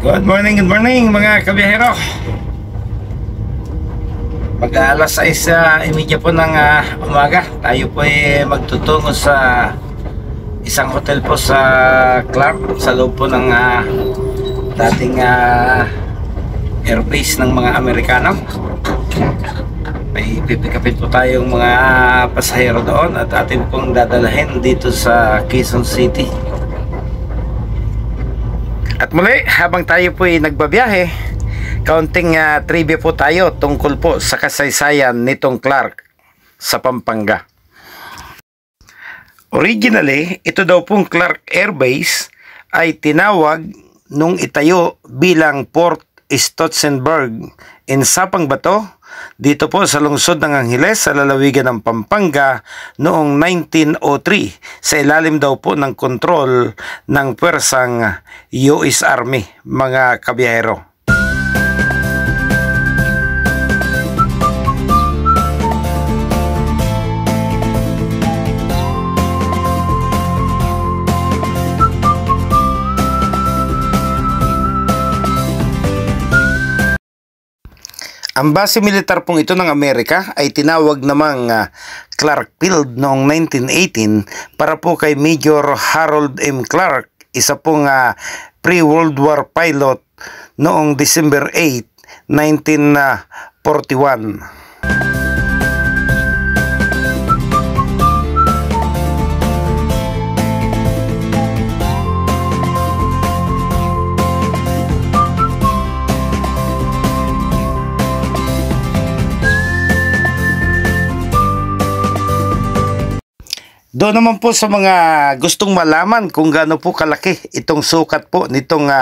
Good morning mga kabiyahero. Mag-alas 6:30 po ng umaga. Tayo po ay magtutungo sa isang hotel po sa Clark, sa loob po ng dating airbase ng mga Amerikano. May pipikapin po tayong mga pasahero doon at atin pong dadalahin dito sa Quezon City. At muli, habang tayo po ay nagbabiyahe, kaunting trivia po tayo tungkol po sa kasaysayan nitong Clark sa Pampanga. Originally, ito daw pong Clark Air Base ay tinawag nung itayo bilang Port Stotsenburg in Sapang Bato, dito po sa lungsod ng Angeles sa lalawigan ng Pampanga noong 1903 sa ilalim daw po ng kontrol ng pwersang US Army, mga kabiyahero. Ang base militar pong ito ng Amerika ay tinawag namang Clark Field noong 1918 para po kay Major Harold M. Clark, isa pong pre-World War pilot noong December 8, 1941. Doon naman po sa mga gustong malaman kung gaano po kalaki itong sukat po nitong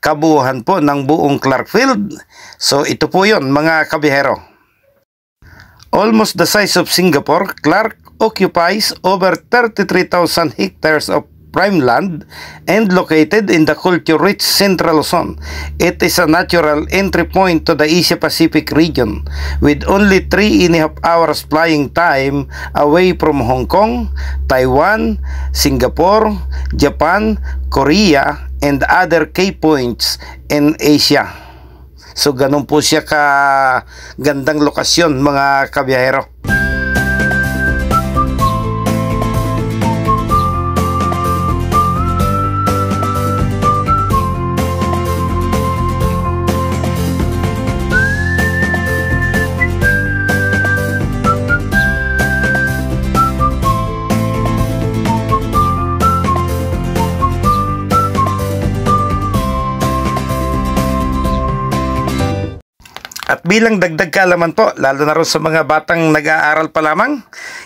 kabuuan po ng buong Clark Field. So ito po yon mga kabiyahero. Almost the size of Singapore, Clark occupies over 33,000 hectares of prime land and located in the culture-rich Central Luzon. It is a natural entry point to the Asia-Pacific region with only 3.5 hours flying time away from Hong Kong, Taiwan, Singapore, Japan, Korea, and other key points in Asia. So ganun po siya ka gandang lokasyon, mga kabiyahero. At bilang dagdag kaalaman po, lalo na rin sa mga batang nag-aaral pa lamang,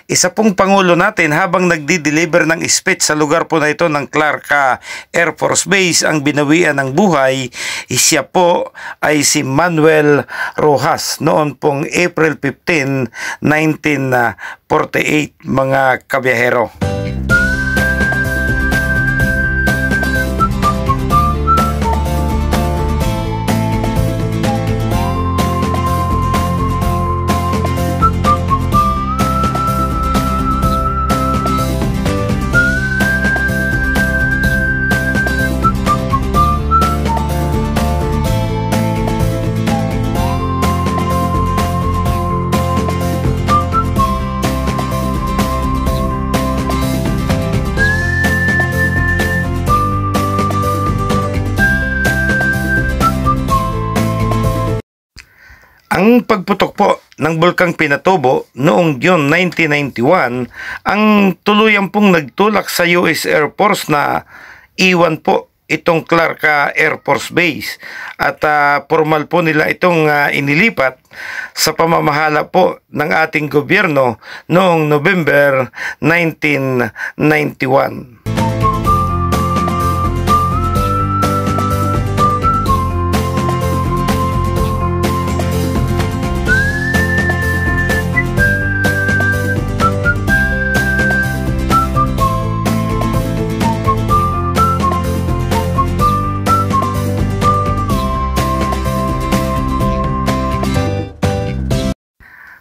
isa pong pangulo natin habang nagdi-deliver ng speech sa lugar po na ito ng Clark Air Force Base ang binawian ng buhay, siya po ay si Manuel Rojas noon pong April 15, 1948, mga kabiyahero. Ang pagputok po ng Bulkang Pinatubo noong June 1991 ang tuluyang pong nagtulak sa US Air Force na iwan po itong Clark Air Force Base at formal po nila itong inilipat sa pamamahala po ng ating gobyerno noong November 1991.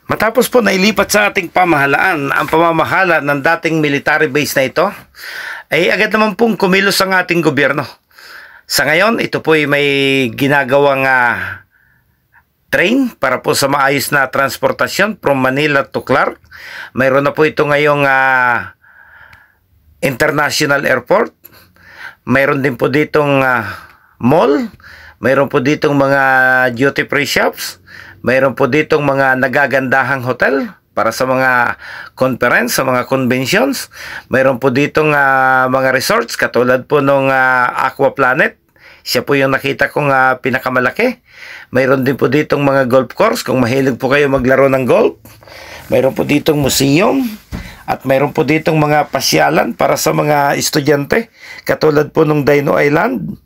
Matapos po nailipat sa ating pamahalaan ang pamamahala ng dating military base na ito, ay agad naman pong kumilos ang ating gobyerno. Sa ngayon, ito po ay may ginagawang train para po sa maayos na transportasyon from Manila to Clark. Mayroon na po ito ngayong international airport. Mayroon din po ditong mall. Mayroon po ditong mga duty free shops. Mayroon po ditong mga nagagandahang hotel para sa mga conference, sa mga conventions. Mayroon po ditong mga resorts katulad po ng Aqua Planet. Siya po yung nakita kong pinakamalaki. Mayroon din po ditong mga golf course kung mahilig po kayo maglaro ng golf. Mayroon po ditong museum. At mayroon po ditong mga pasyalan para sa mga estudyante. Katulad po ng Dino Island.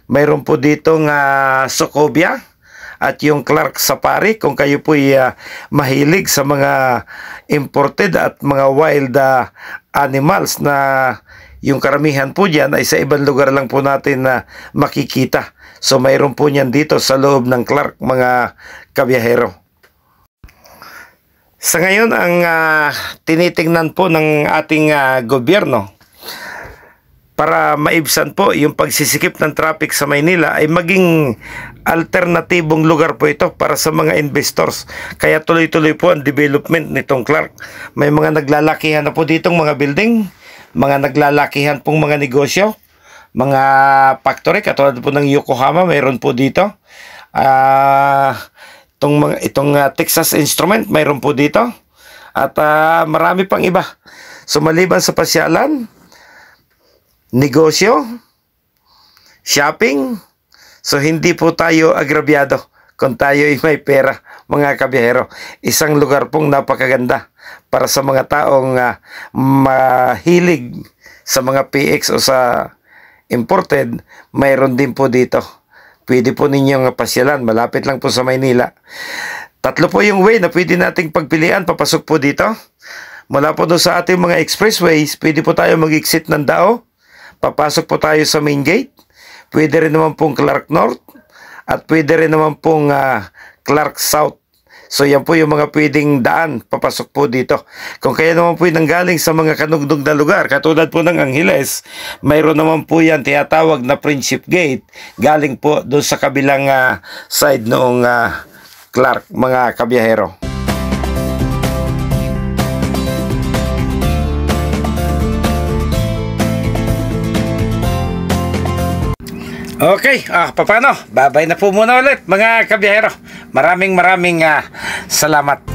Mayroon po ditong Socobia. At yung Clark Safari kung kayo po mahilig sa mga imported at mga wild animals na yung karamihan po dyan ay sa ibang lugar lang po natin na makikita. So mayroon po niyan dito sa loob ng Clark, mga kabiyahero. Sa ngayon, ang tinitingnan po ng ating gobyerno para maibsan po yung pagsisikip ng traffic sa Maynila ay maging alternatibong lugar po ito para sa mga investors. Kaya tuloy-tuloy po ang development nitong Clark. May mga naglalakihan na po ditong mga building, mga naglalakihan pong mga negosyo, mga factory katulad po ng Yokohama, mayroon po dito. Itong Texas Instrument, mayroon po dito. At marami pang iba. So maliban sa pasyalan, negosyo, shopping, so hindi po tayo agrabyado kung tayo ay may pera, mga kabiyahero. Isang lugar pong napakaganda para sa mga taong mahilig sa mga PX o sa imported. Mayroon din po dito. Pwede po ninyong pasyalan. Malapit lang po sa Maynila. Tatlo po yung way na pwede nating pagpilian. Papasok po dito. Mula po doon sa ating mga expressways, pwede po tayo mag-exit ng Dao. Papasok po tayo sa main gate. Pwede rin naman pong Clark North. At pwede rin naman pong Clark South. So yan po yung mga pwedeng daan. Papasok po dito. Kung kaya naman po yung nanggaling sa mga kanugdog na lugar, katulad po ng Angeles, mayroon naman po yan tinatawag na Friendship Gate. Galing po doon sa kabilang side noong Clark, mga kabiyahero. Okay, paano? Babay na po muna ulit mga kabiyahero. Maraming salamat.